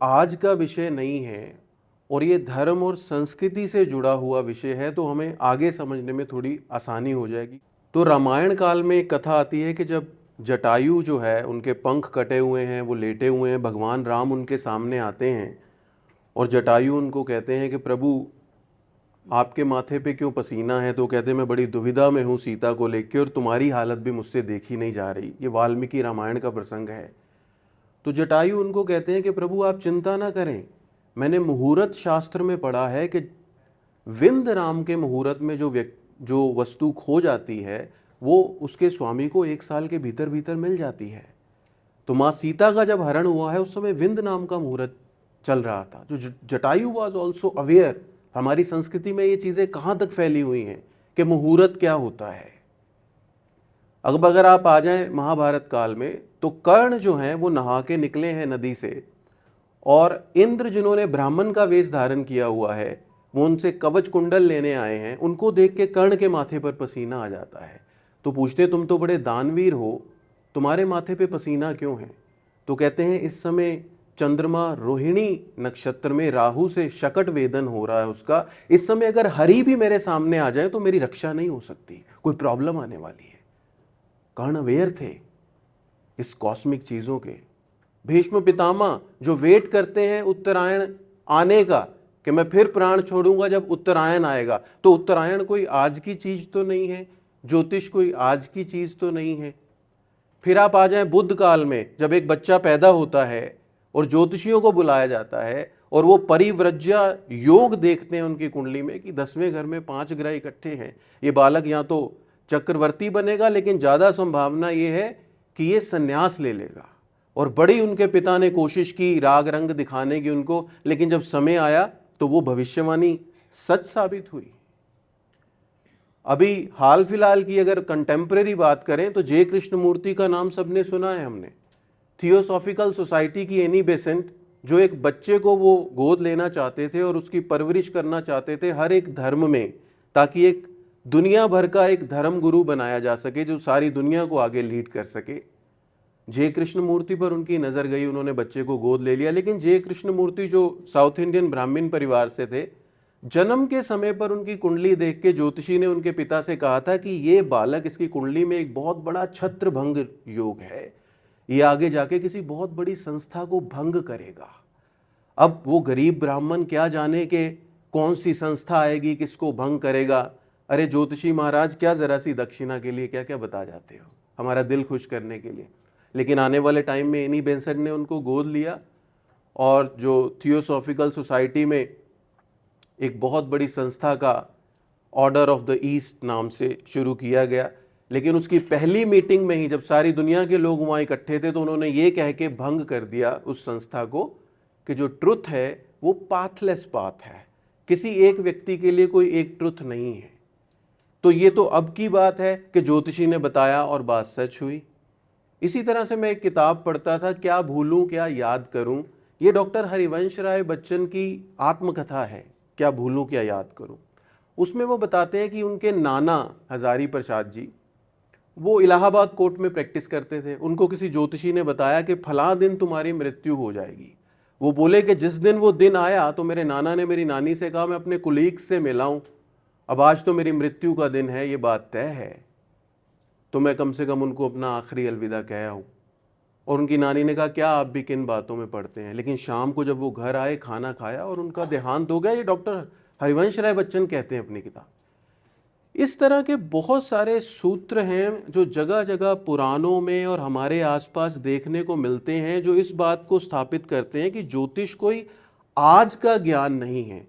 आज का विषय नहीं है और ये धर्म और संस्कृति से जुड़ा हुआ विषय है, तो हमें आगे समझने में थोड़ी आसानी हो जाएगी। तो रामायण काल में एक कथा आती है कि जब जटायु जो है, उनके पंख कटे हुए हैं, वो लेटे हुए हैं, भगवान राम उनके सामने आते हैं और जटायु उनको कहते हैं कि प्रभु आपके माथे पे क्यों पसीना है? तो कहते हैं मैं बड़ी दुविधा में हूँ सीता को लेकर और तुम्हारी हालत भी मुझसे देखी नहीं जा रही। ये वाल्मीकि रामायण का प्रसंग है। तो जटायु उनको कहते हैं कि प्रभु आप चिंता ना करें, मैंने मुहूर्त शास्त्र में पढ़ा है कि विंद राम के मुहूर्त में जो वस्तु खो जाती है वो उसके स्वामी को 1 साल के भीतर भीतर मिल जाती है। तो माँ सीता का जब हरण हुआ है उस समय विंद नाम का मुहूर्त चल रहा था। जो जटायु वॉज ऑल्सो अवेयर। हमारी संस्कृति में ये चीज़ें कहाँ तक फैली हुई हैं कि मुहूर्त क्या होता है। अब अगर आप आ जाएं महाभारत काल में, तो कर्ण जो हैं वो नहा के निकले हैं नदी से, और इंद्र जिन्होंने ब्राह्मण का वेश धारण किया हुआ है वो उनसे कवच कुंडल लेने आए हैं। उनको देख के कर्ण के माथे पर पसीना आ जाता है। तो पूछते तुम तो बड़े दानवीर हो, तुम्हारे माथे पे पसीना क्यों है? तो कहते हैं इस समय चंद्रमा रोहिणी नक्षत्र में राहु से शकट वेदन हो रहा है उसका। इस समय अगर हरि भी मेरे सामने आ जाए तो मेरी रक्षा नहीं हो सकती, कोई प्रॉब्लम आने वाली है। कर्ण अवेयर थे इस कॉस्मिक चीजों के। भीष्म पितामह जो वेट करते हैं उत्तरायण आने का कि मैं फिर प्राण छोड़ूंगा जब उत्तरायण आएगा। तो उत्तरायण कोई आज की चीज तो नहीं है, ज्योतिष कोई आज की चीज तो नहीं है। फिर आप आ जाएं बुद्ध काल में, जब एक बच्चा पैदा होता है और ज्योतिषियों को बुलाया जाता है और वो परिव्रज्या योग देखते हैं उनकी कुंडली में कि 10वें घर में 5 ग्रह इकट्ठे हैं, ये बालक या तो चक्रवर्ती बनेगा, लेकिन ज्यादा संभावना ये है कि ये संन्यास ले लेगा। और बड़ी उनके पिता ने कोशिश की राग रंग दिखाने की उनको, लेकिन जब समय आया तो वो भविष्यवाणी सच साबित हुई। अभी हाल फिलहाल की अगर कंटेम्प्रेरी बात करें तो जे कृष्णमूर्ति का नाम सबने सुना है हमने। थियोसॉफिकल सोसाइटी की एनी बेसेंट, जो एक बच्चे को वो गोद लेना चाहते थे और उसकी परवरिश करना चाहते थे हर एक धर्म में, ताकि एक दुनिया भर का एक धर्म गुरु बनाया जा सके जो सारी दुनिया को आगे लीड कर सके। जय कृष्णमूर्ति पर उनकी नजर गई, उन्होंने बच्चे को गोद ले लिया। लेकिन जय कृष्णमूर्ति जो साउथ इंडियन ब्राह्मण परिवार से थे, जन्म के समय पर उनकी कुंडली देख के ज्योतिषी ने उनके पिता से कहा था कि ये बालक, इसकी कुंडली में एक बहुत बड़ा छत्रभंग योग है, ये आगे जाके किसी बहुत बड़ी संस्था को भंग करेगा। अब वो गरीब ब्राह्मण क्या जाने कि कौन सी संस्था आएगी, किसको भंग करेगा। अरे ज्योतिषी महाराज, क्या जरा सी दक्षिणा के लिए क्या क्या बता जाते हो, हमारा दिल खुश करने के लिए। लेकिन आने वाले टाइम में एनी बेसेंट ने उनको गोद लिया और जो थियोसॉफिकल सोसाइटी में एक बहुत बड़ी संस्था का ऑर्डर ऑफ द ईस्ट नाम से शुरू किया गया। लेकिन उसकी पहली मीटिंग में ही जब सारी दुनिया के लोग वहाँ इकट्ठे थे तो उन्होंने ये कह के भंग कर दिया उस संस्था को कि जो ट्रुथ है वो पाथलेस पाथ है, किसी एक व्यक्ति के लिए कोई एक ट्रुथ नहीं है। तो ये तो अब की बात है कि ज्योतिषी ने बताया और बात सच हुई। इसी तरह से मैं एक किताब पढ़ता था, क्या भूलूं क्या याद करूं। ये डॉक्टर हरिवंश राय बच्चन की आत्मकथा है, क्या भूलूं क्या याद करूं। उसमें वो बताते हैं कि उनके नाना हजारी प्रसाद जी, वो इलाहाबाद कोर्ट में प्रैक्टिस करते थे। उनको किसी ज्योतिषी ने बताया कि फलां दिन तुम्हारी मृत्यु हो जाएगी। वो बोले कि जिस दिन वो दिन आया तो मेरे नाना ने मेरी नानी से कहा मैं अपने कुलीग से मिलाऊं, अब आज तो मेरी मृत्यु का दिन है, ये बात तय है, तो मैं कम से कम उनको अपना आखिरी अलविदा कह आऊँ। और उनकी नानी ने कहा क्या आप भी किन बातों में पढ़ते हैं। लेकिन शाम को जब वो घर आए, खाना खाया और उनका देहांत हो गया। ये डॉक्टर हरिवंश राय बच्चन कहते हैं अपनी किताब। इस तरह के बहुत सारे सूत्र हैं जो जगह जगह पुराणों में और हमारे आसपास देखने को मिलते हैं, जो इस बात को स्थापित करते हैं कि ज्योतिष कोई आज का ज्ञान नहीं है।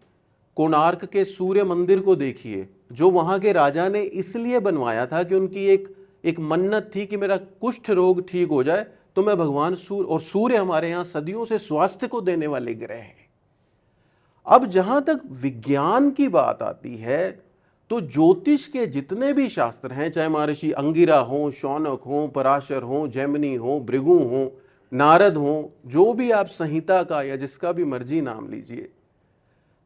कोणार्क के सूर्य मंदिर को देखिए, जो वहाँ के राजा ने इसलिए बनवाया था कि उनकी एक मन्नत थी कि मेरा कुष्ठ रोग ठीक हो जाए तो मैं भगवान सूर्य, और सूर्य हमारे यहाँ सदियों से स्वास्थ्य को देने वाले ग्रह हैं। अब जहां तक विज्ञान की बात आती है तो ज्योतिष के जितने भी शास्त्र हैं, चाहे महर्षि अंगिरा हो, शौनक हो, पराशर हो, जैमिनी हो, भृगु हो, नारद हो, जो भी आप संहिता का या जिसका भी मर्जी नाम लीजिए,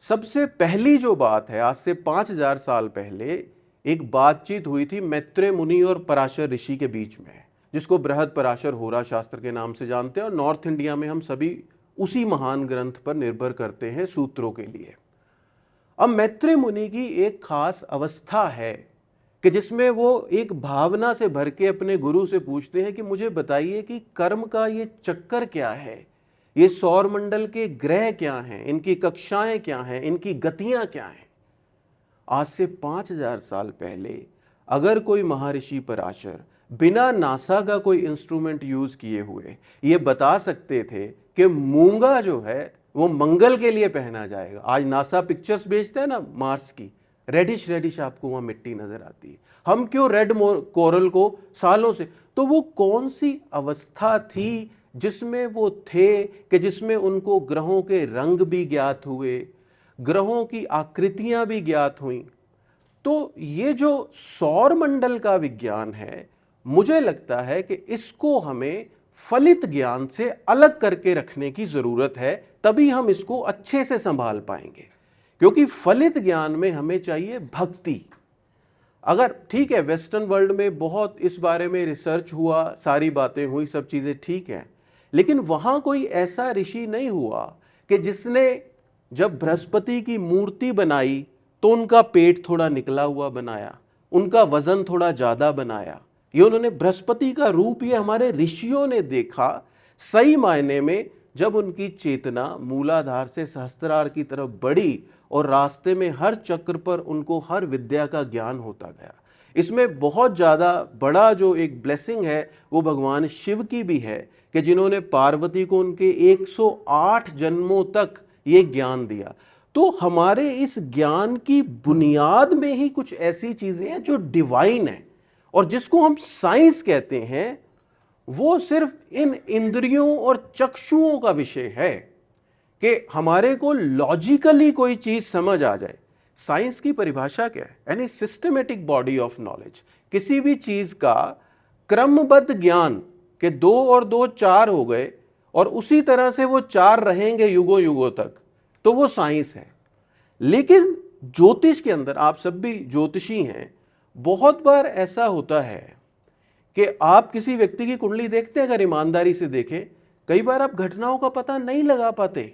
सबसे पहली जो बात है, आज से 5000 साल पहले एक बातचीत हुई थी मैत्रेय मुनि और पराशर ऋषि के बीच में, जिसको बृहद पराशर होरा शास्त्र के नाम से जानते हैं। और नॉर्थ इंडिया में हम सभी उसी महान ग्रंथ पर निर्भर करते हैं सूत्रों के लिए। अब मैत्रेय मुनि की एक खास अवस्था है कि जिसमें वो एक भावना से भर के अपने गुरु से पूछते हैं कि मुझे बताइए कि कर्म का ये चक्कर क्या है, ये सौरमंडल के ग्रह क्या हैं, इनकी कक्षाएं क्या हैं, इनकी गतियां क्या हैं। आज से 5000 साल पहले अगर कोई महर्षि पराशर बिना नासा का कोई इंस्ट्रूमेंट यूज किए हुए ये बता सकते थे कि मूंगा जो है वो मंगल के लिए पहना जाएगा। आज नासा पिक्चर्स भेजते हैं ना मार्स की, रेडिश रेडिश आपको वहां मिट्टी नजर आती है। हम क्यों रेड कोरल को सालों से, तो वो कौन सी अवस्था थी जिसमें वो थे कि जिसमें उनको ग्रहों के रंग भी ज्ञात हुए, ग्रहों की आकृतियां भी ज्ञात हुई। तो ये जो सौर मंडल का विज्ञान है, मुझे लगता है कि इसको हमें फलित ज्ञान से अलग करके रखने की जरूरत है, तभी हम इसको अच्छे से संभाल पाएंगे। क्योंकि फलित ज्ञान में हमें चाहिए भक्ति। अगर ठीक है वेस्टर्न वर्ल्ड में बहुत इस बारे में रिसर्च हुआ, सारी बातें हुई, सब चीजें ठीक है, लेकिन वहां कोई ऐसा ऋषि नहीं हुआ कि जिसने जब बृहस्पति की मूर्ति बनाई तो उनका पेट थोड़ा निकला हुआ बनाया, उनका वजन थोड़ा ज्यादा बनाया। ये उन्होंने बृहस्पति का रूप, ये हमारे ऋषियों ने देखा सही मायने में जब उनकी चेतना मूलाधार से सहस्त्रार की तरफ बढ़ी और रास्ते में हर चक्र पर उनको हर विद्या का ज्ञान होता गया। इसमें बहुत ज्यादा बड़ा जो एक ब्लेसिंग है वो भगवान शिव की भी है कि जिन्होंने पार्वती को उनके 108 जन्मों तक ये ज्ञान दिया। तो हमारे इस ज्ञान की बुनियाद में ही कुछ ऐसी चीजें हैं जो डिवाइन है, और जिसको हम साइंस कहते हैं वो सिर्फ इन इंद्रियों और चक्षुओं का विषय है कि हमारे को लॉजिकली कोई चीज समझ आ जाए। साइंस की परिभाषा क्या है? यानी सिस्टमेटिक बॉडी ऑफ नॉलेज, किसी भी चीज का क्रमबद्ध ज्ञान कि 2 और 2 4 हो गए और उसी तरह से वो 4 रहेंगे युगों युगों तक, तो वो साइंस है। लेकिन ज्योतिष के अंदर, आप सब भी ज्योतिषी हैं, बहुत बार ऐसा होता है कि आप किसी व्यक्ति की कुंडली देखते हैं, अगर ईमानदारी से देखें, कई बार आप घटनाओं का पता नहीं लगा पाते।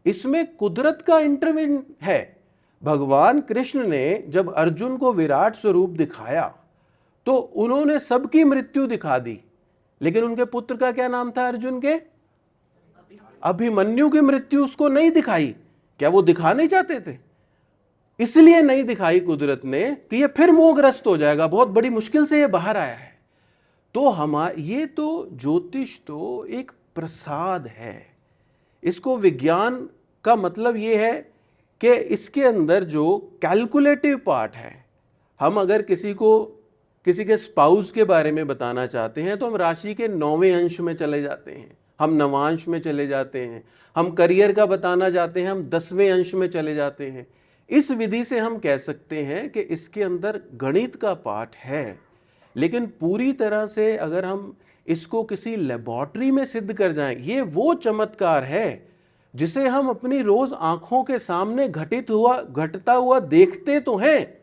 इसमें कुदरत का इंटरवेंशन है। भगवान कृष्ण ने जब अर्जुन को विराट स्वरूप दिखाया तो उन्होंने सबकी मृत्यु दिखा दी, लेकिन उनके पुत्र का क्या नाम था अर्जुन के? अभिमन्यु की मृत्यु उसको नहीं दिखाई। क्या वो दिखा नहीं चाहते थे? इसलिए नहीं दिखाई कुदरत ने कि ये फिर मोहग्रस्त हो जाएगा, बहुत बड़ी मुश्किल से ये बाहर आया है। तो ये तो ज्योतिष तो एक प्रसाद है। इसको विज्ञान का मतलब ये है कि इसके अंदर जो कैलकुलेटिव पार्ट है, हम अगर किसी के स्पाउस के बारे में बताना चाहते हैं तो हम राशि के 9वें अंश में चले जाते हैं, हम नवांश में चले जाते हैं। हम करियर का बताना चाहते हैं, हम 10वें अंश में चले जाते हैं। इस विधि से हम कह सकते हैं कि इसके अंदर गणित का पार्ट है, लेकिन पूरी तरह से अगर हम इसको किसी लेबोरेटरी में सिद्ध कर जाएं, ये वो चमत्कार है जिसे हम अपनी रोज आंखों के सामने घटता हुआ देखते तो हैं,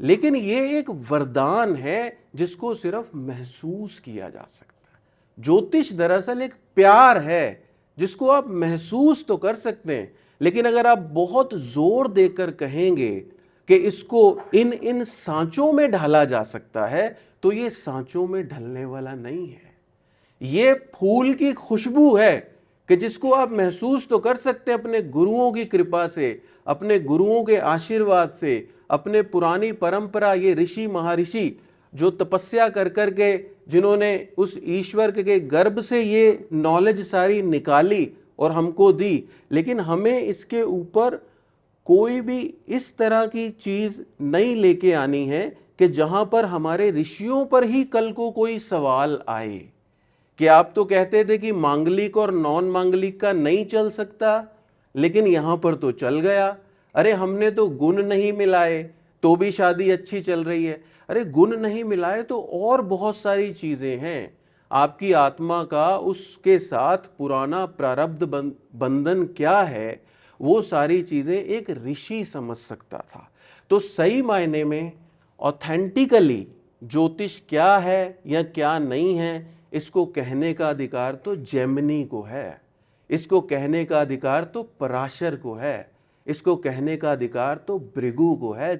लेकिन ये एक वरदान है जिसको सिर्फ महसूस किया जा सकता है। ज्योतिष दरअसल एक प्यार है जिसको आप महसूस तो कर सकते हैं, लेकिन अगर आप बहुत जोर देकर कहेंगे कि इसको इन सांचों में ढाला जा सकता है, तो ये सांचों में ढलने वाला नहीं है। ये फूल की खुशबू है कि जिसको आप महसूस तो कर सकते हैं अपने गुरुओं की कृपा से, अपने गुरुओं के आशीर्वाद से, अपने पुरानी परंपरा, ये ऋषि महर्षि जो तपस्या कर करके जिन्होंने उस ईश्वर के गर्भ से ये नॉलेज सारी निकाली और हमको दी। लेकिन हमें इसके ऊपर कोई भी इस तरह की चीज नहीं लेके आनी है कि जहां पर हमारे ऋषियों पर ही कल को कोई सवाल आए कि आप तो कहते थे कि मांगलिक और नॉन मांगलिक का नहीं चल सकता, लेकिन यहां पर तो चल गया। अरे हमने तो गुण नहीं मिलाए तो भी शादी अच्छी चल रही है। अरे गुण नहीं मिलाए तो और बहुत सारी चीजें हैं। आपकी आत्मा का उसके साथ पुराना प्रारब्ध बंधन क्या है, वो सारी चीजें एक ऋषि समझ सकता था। तो सही मायने में ऑथेंटिकली ज्योतिष क्या है या क्या नहीं है, इसको कहने का अधिकार तो जेमिनी को है। इसको कहने का अधिकार तो पराशर को है, इसको कहने का अधिकार तो भृगु को है।